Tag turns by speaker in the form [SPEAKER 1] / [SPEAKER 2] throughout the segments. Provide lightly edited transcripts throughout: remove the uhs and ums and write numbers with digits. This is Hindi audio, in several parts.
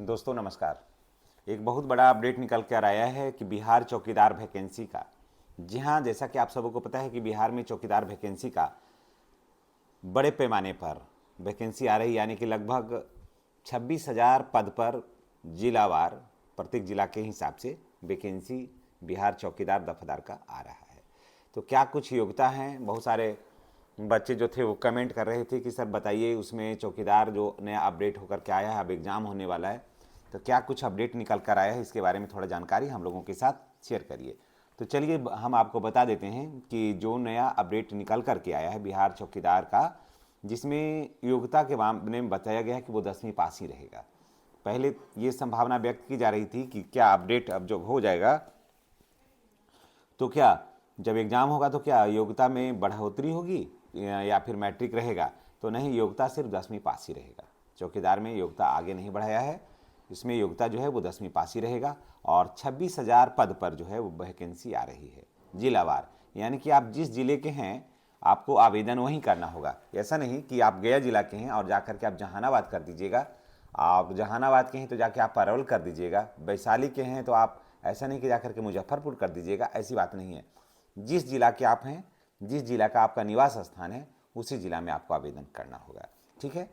[SPEAKER 1] दोस्तों नमस्कार। एक बहुत बड़ा अपडेट निकल कर आया है कि बिहार चौकीदार वैकेंसी का। जी हाँ, जैसा कि आप सबको पता है कि बिहार में चौकीदार वैकेंसी का बड़े पैमाने पर वैकेंसी आ रही, यानी कि लगभग 26,000 पद पर जिलावार प्रत्येक जिला के हिसाब से वैकेंसी बिहार चौकीदार दफादार का आ रहा है। तो क्या कुछ योग्यता हैं? बहुत सारे बच्चे जो थे वो कमेंट कर रहे थे कि सर बताइए, उसमें चौकीदार जो नया अपडेट होकर के आया है, अब एग्ज़ाम होने वाला है, तो क्या कुछ अपडेट निकल कर आया है, इसके बारे में थोड़ा जानकारी हम लोगों के साथ शेयर करिए। तो चलिए हम आपको बता देते हैं कि जो नया अपडेट निकल कर के आया है बिहार चौकीदार का, जिसमें योग्यता के मामले में बताया गया है कि वो 10वीं पास ही रहेगा। पहले ये संभावना व्यक्त की जा रही थी कि क्या अपडेट अब जब हो जाएगा तो क्या जब एग्ज़ाम होगा तो क्या योग्यता में बढ़ोतरी होगी या फिर मैट्रिक रहेगा। तो नहीं, योग्यता सिर्फ 10वीं पास ही रहेगा। चौकीदार में योग्यता आगे नहीं बढ़ाया है, इसमें योग्यता जो है वो 10वीं पास ही रहेगा। और 26,000 पद पर जो है वो वैकेंसी आ रही है जिलावार, यानी कि आप जिस जिले के हैं आपको आवेदन वहीं करना होगा। ऐसा नहीं कि आप गया जिला के हैं और जाकर के आप जहानाबाद कर दीजिएगा, आप जहानाबाद के हैं तो जाके आप परवल कर दीजिएगा, वैशाली के हैं तो आप ऐसा नहीं कि जाकर के मुजफ्फरपुर कर दीजिएगा। ऐसी बात नहीं है। जिस जिला के आप हैं, जिस जिला का आपका निवास स्थान है, उसी जिला में आपको आवेदन करना होगा। ठीक है।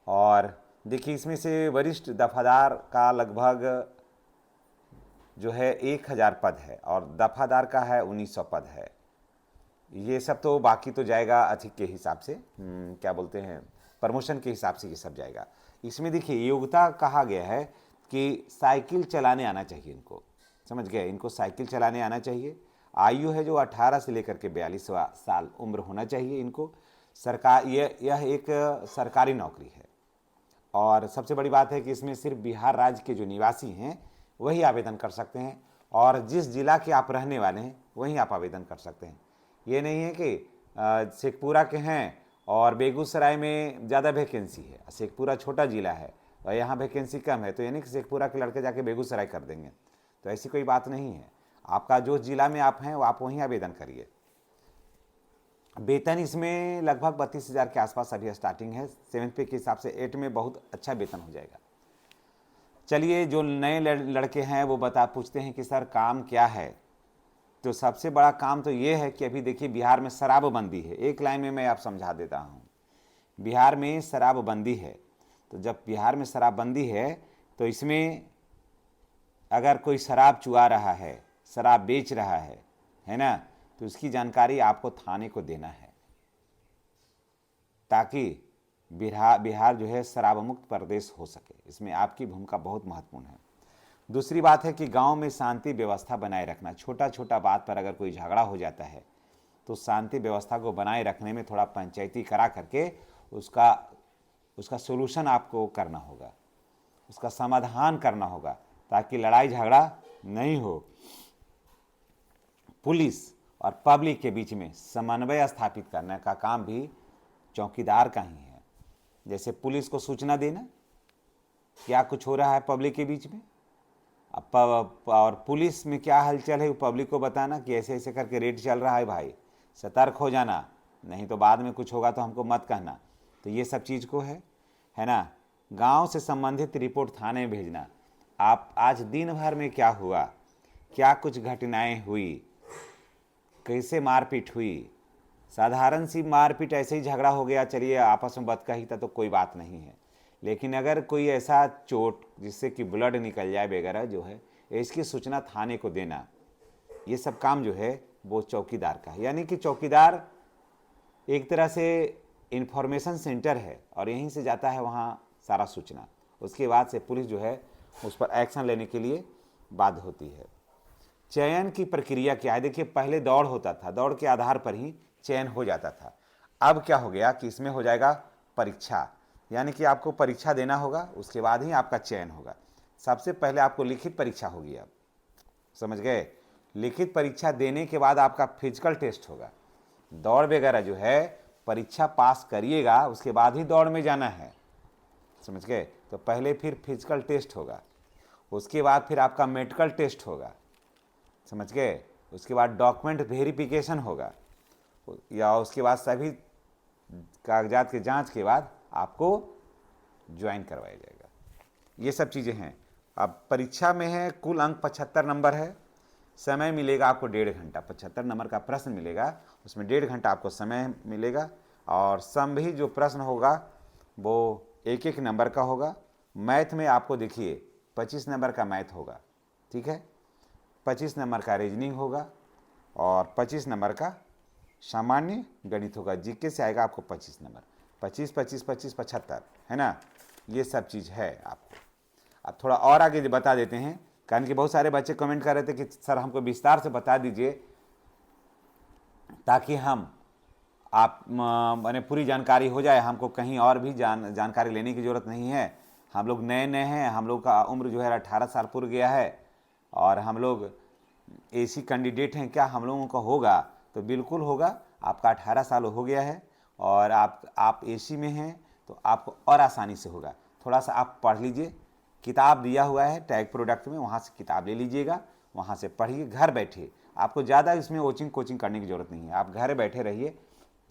[SPEAKER 1] और देखिए, इसमें से वरिष्ठ दफादार का लगभग जो है 1,000 पद है और दफादार का है 1,900 पद है। ये सब तो बाकी तो जाएगा अधिक के हिसाब से, क्या बोलते हैं, प्रमोशन के हिसाब से ये सब जाएगा। इसमें देखिए योग्यता कहा गया है कि साइकिल चलाने आना चाहिए इनको। समझ गए, इनको साइकिल चलाने आना चाहिए। आयु है जो 18 से लेकर के 42 साल उम्र होना चाहिए इनको। सरकार यह एक सरकारी नौकरी है। और सबसे बड़ी बात है कि इसमें सिर्फ बिहार राज्य के जो निवासी हैं वही आवेदन कर सकते हैं, और जिस जिला के आप रहने वाले हैं वहीं आप आवेदन कर सकते हैं। ये नहीं है कि शेखपुरा के हैं और बेगूसराय में ज़्यादा वैकेंसी है, शेखपुरा छोटा ज़िला है और यहाँ वैकेंसी कम है, तो यानी कि शेखपुरा के लड़के जाके बेगूसराय कर देंगे। तो ऐसी कोई बात नहीं है। आपका जो जिला में आप हैं वो आप वहीं आवेदन करिए। वेतन इसमें लगभग 32,000 के आसपास अभी स्टार्टिंग है। 7th पे के हिसाब से 8 में बहुत अच्छा वेतन हो जाएगा। चलिए, जो नए लड़के हैं वो पूछते हैं कि सर काम क्या है। तो सबसे बड़ा काम तो ये है कि अभी देखिए बिहार में शराबबंदी है। एक लाइन में मैं आप समझा देता हूँ, बिहार में शराबबंदी है। तो जब बिहार में शराबबंदी है तो इसमें अगर कोई शराब चुरा रहा है, शराब बेच रहा है ना, तो उसकी जानकारी आपको थाने को देना है, ताकि बिहार जो है शराब मुक्त प्रदेश हो सके। इसमें आपकी भूमिका बहुत महत्वपूर्ण है। दूसरी बात है कि गांव में शांति व्यवस्था बनाए रखना। छोटा छोटा बात पर अगर कोई झगड़ा हो जाता है तो शांति व्यवस्था को बनाए रखने में थोड़ा पंचायती करा करके उसका सोल्यूशन आपको करना होगा, उसका समाधान करना होगा, ताकि लड़ाई झगड़ा नहीं हो। पुलिस और पब्लिक के बीच में समन्वय स्थापित करने का काम भी चौकीदार का ही है। जैसे पुलिस को सूचना देना क्या कुछ हो रहा है पब्लिक के बीच में, और पुलिस में क्या हलचल है वो पब्लिक को बताना कि ऐसे ऐसे करके रेड चल रहा है भाई, सतर्क हो जाना, नहीं तो बाद में कुछ होगा तो हमको मत कहना। तो ये सब चीज़ को है ना। गांव से संबंधित रिपोर्ट थाने में भेजना। आप आज दिन भर में क्या हुआ, क्या कुछ घटनाएं हुई, कैसे मारपीट हुई। साधारण सी मारपीट, ऐसे ही झगड़ा हो गया, चलिए आपस में बदकही था तो कोई बात नहीं है। लेकिन अगर कोई ऐसा चोट जिससे कि ब्लड निकल जाए वगैरह जो है, इसकी सूचना थाने को देना, ये सब काम जो है वो चौकीदार का है। यानी कि चौकीदार एक तरह से इंफॉर्मेशन सेंटर है और यहीं से जाता है वहाँ सारा सूचना। उसके बाद से पुलिस जो है उस पर एक्शन लेने के लिए बाध्य होती है। चयन की प्रक्रिया क्या है? देखिए, पहले दौड़ होता था, दौड़ के आधार पर ही चयन हो जाता था। अब क्या हो गया कि इसमें हो जाएगा परीक्षा, यानी कि आपको परीक्षा देना होगा, उसके बाद ही आपका चयन होगा। सबसे पहले आपको लिखित परीक्षा होगी। अब समझ गए, लिखित परीक्षा देने के बाद आपका फिजिकल टेस्ट होगा। दौड़ वगैरह जो है परीक्षा पास करिएगा उसके बाद ही दौड़ में जाना है, समझ गए। तो पहले फिर फिजिकल टेस्ट होगा, उसके बाद फिर आपका मेडिकल टेस्ट होगा, समझ गए। उसके बाद डॉक्यूमेंट वेरिफिकेशन होगा, या उसके बाद सभी कागजात के जांच के बाद आपको ज्वाइन करवाया जाएगा। ये सब चीज़ें हैं। अब परीक्षा में है कुल अंक 75 नंबर है, समय मिलेगा आपको 1.5 घंटा। 75 नंबर का प्रश्न मिलेगा, उसमें 1.5 घंटा आपको समय मिलेगा। और सम भी जो प्रश्न होगा वो 1-1 नंबर का होगा। मैथ में आपको देखिए 25 नंबर का मैथ होगा, ठीक है, 25 नंबर का रीजनिंग होगा और 25 नंबर का सामान्य गणित होगा। जीके से आएगा आपको 25 नंबर, 25 25 25 75, है ना। ये सब चीज़ है आपको। अब थोड़ा और आगे बता देते हैं, कारण कि बहुत सारे बच्चे कमेंट कर रहे थे कि सर हमको विस्तार से बता दीजिए ताकि हम आप माने पूरी जानकारी हो जाए, हमको कहीं और भी जानकारी लेने की ज़रूरत नहीं है। हम लोग नए नए हैं, हम लोग का उम्र जो है 18 साल पूर गया है और हम लोग एसी कैंडिडेट हैं। क्या हम लोगों का होगा? तो बिल्कुल होगा। आपका 18 साल हो गया है और आप एसी में हैं तो आपको और आसानी से होगा। थोड़ा सा आप पढ़ लीजिए, किताब दिया हुआ है टैग प्रोडक्ट में, वहाँ से किताब ले लीजिएगा, वहाँ से पढ़िए घर बैठे। आपको ज़्यादा इसमें कोचिंग करने की ज़रूरत नहीं है। आप घर बैठे रहिए,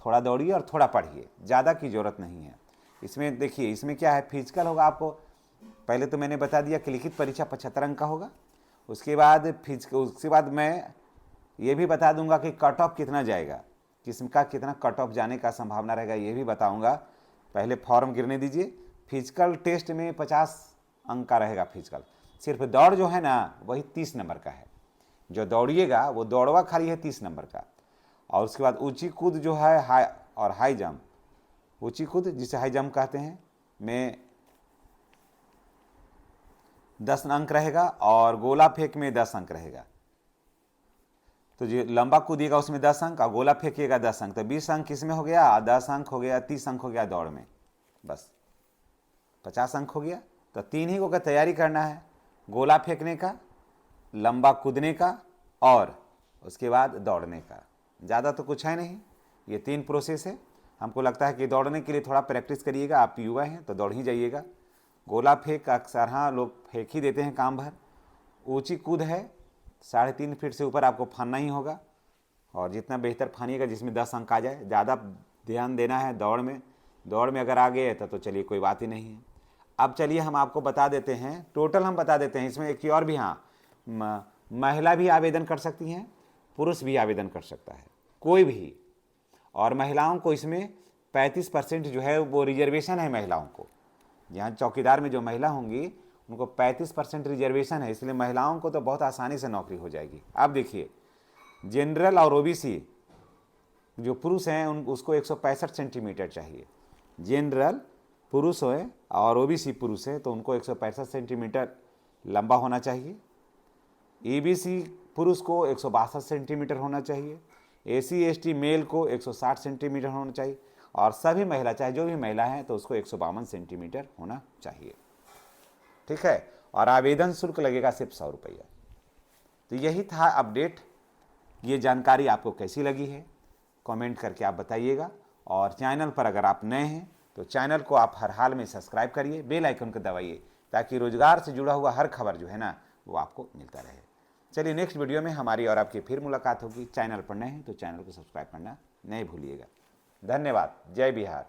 [SPEAKER 1] थोड़ा दौड़िए और थोड़ा पढ़िए, ज़्यादा की ज़रूरत नहीं है। इसमें देखिए, इसमें क्या है, फिजिकल होगा आपको। पहले तो मैंने बता दिया कि लिखित परीक्षा 75 अंक का होगा। उसके बाद मैं ये भी बता दूंगा कि कट ऑफ कितना जाएगा, किसका कितना कट ऑफ जाने का संभावना रहेगा, ये भी बताऊंगा। पहले फॉर्म गिरने दीजिए। फिजिकल टेस्ट में 50 अंक का रहेगा फिजिकल। सिर्फ दौड़ जो है ना वही 30 नंबर का है। जो दौड़िएगा वो दौड़वा खाली है 30 नंबर का। और उसके बाद ऊंची कूद जो है हाई जंप, ऊंची कूद जिसे हाई जंप कहते हैं, में 10 अंक रहेगा और गोला फेंक में 10 अंक रहेगा। तो जो लंबा कूदिएगा उसमें 10 अंक और गोला फेंकिएगा 10 अंक, तो 20 अंक किसमें हो गया, 10 अंक हो गया, 30 अंक हो गया दौड़ में, बस 50 अंक हो गया। तो 3 ही को तैयारी करना है, गोला फेंकने का, लंबा कूदने का और उसके बाद दौड़ने का। ज़्यादा तो कुछ है नहीं, ये 3 प्रोसेस है। हमको लगता है कि दौड़ने के लिए थोड़ा प्रैक्टिस करिएगा, आप युवा हैं तो दौड़ ही जाइएगा। गोला फेंक अक्सर हाँ लोग फेंक ही देते हैं काम भर। ऊंची कूद है 3.5 फीट से ऊपर आपको फानना ही होगा और जितना बेहतर फानिएगा जिसमें 10 अंक आ जाए। ज़्यादा ध्यान देना है दौड़ में अगर आ गए तो चलिए कोई बात ही नहीं है। अब चलिए हम आपको बता देते हैं, टोटल हम बता देते हैं। इसमें एक और भी, हाँ, महिला भी आवेदन कर सकती हैं, पुरुष भी आवेदन कर सकता है, कोई भी। और महिलाओं को इसमें 35% जो है वो रिजर्वेशन है महिलाओं को। यहाँ चौकीदार में जो महिला होंगी उनको 35% रिजर्वेशन है, इसलिए महिलाओं को तो बहुत आसानी से नौकरी हो जाएगी। अब देखिए, जनरल और ओबीसी जो पुरुष हैं उसको 165 सेंटीमीटर चाहिए। जनरल पुरुष है और ओबीसी पुरुष है तो उनको 165 सेंटीमीटर लंबा होना चाहिए। ईबीसी पुरुष को 162 सेंटीमीटर होना चाहिए। एसी एसटी मेल को 160 सेंटीमीटर होना चाहिए और सभी महिला, चाहे जो भी महिला है, तो उसको 152 सेंटीमीटर होना चाहिए, ठीक है। और आवेदन शुल्क लगेगा सिर्फ 100 रुपया। तो यही था अपडेट। ये जानकारी आपको कैसी लगी है कमेंट करके आप बताइएगा। और चैनल पर अगर आप नए हैं तो चैनल को आप हर हाल में सब्सक्राइब करिए, बेल आइकन को दबाइए ताकि रोजगार से जुड़ा हुआ हर खबर जो है ना वो आपको मिलता रहे। चलिए नेक्स्ट वीडियो में हमारी और आपकी फिर मुलाकात होगी। चैनल पर नए हैं तो चैनल को सब्सक्राइब करना नहीं भूलिएगा। धन्यवाद। जय बिहार।